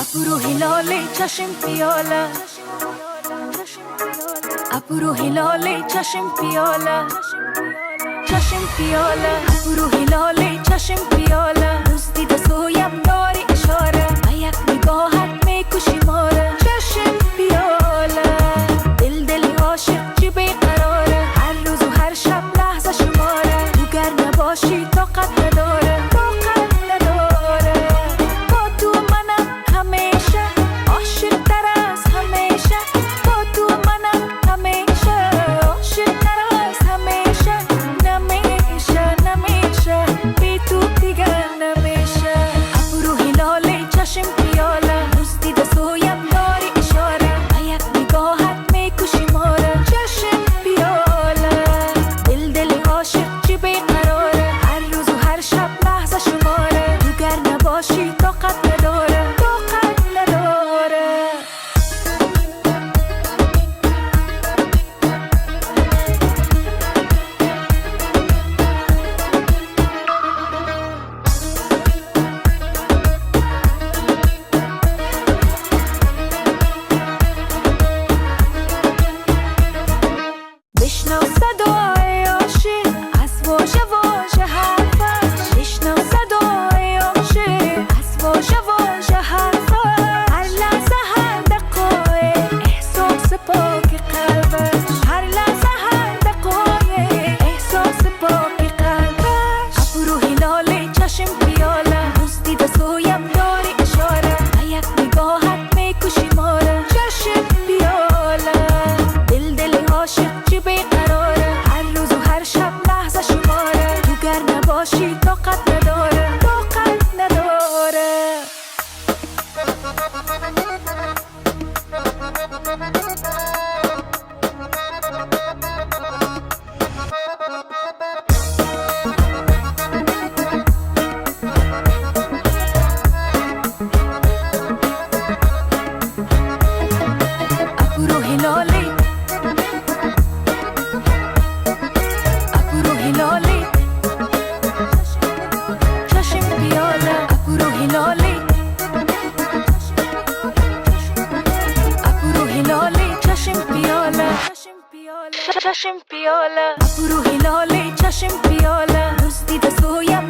Apuro hilale chashim piyola, apuro hilale chashim piyola, chashim piyola. Apuro hilale chashim piyola, dosti da soyam dori ishara, ayak nigahat mein kushi mora. Chashim piyola, dil oshiq ji beqarara, har roz u har shab lahza shumara. Tu gar nabashi taqat nadara, taqat nadara. Ba tu manam hamesha oshiq tar az hamesha, ba tu manam hamesha oshiq tar az hamesha. Namesha namesha be tu digar namesha. Apuro hilale chashim piyola, dosti da soyam dori ishara, ayak nigahat mein kushi mora. Chashim piyola, dil oshiq ji beqarara, har roz u har shab lahza shumara. Tu gar nabashi taqat nadara, taqat nadara. بشنو صدای عاشق از واژه واژه حرفش، بشنو صدای عاشق از واژه واژه حرفش. هر لحظه هر دقایق احساس پاک قلبش، هر لحظه هر دقایق احساس پاک قلبش. ابرو هلال چشم پیاله، دوستی دا سویم داری اشاره، یک نگاهت میکشی ماره. چشم پیاله، دل عاشق چی بیقراره، هر روز و هر شب لحظه شماره. تو گر نباشی طاقت نداره، طاقت نداره. ابرو هلالی، ابرو هلالی چشم پیاله. ابرو هلالی، ابرو هلالی چشم پیاله، چشم پیاله. ابرو هلالی چشم پیاله، دوستی دا سویم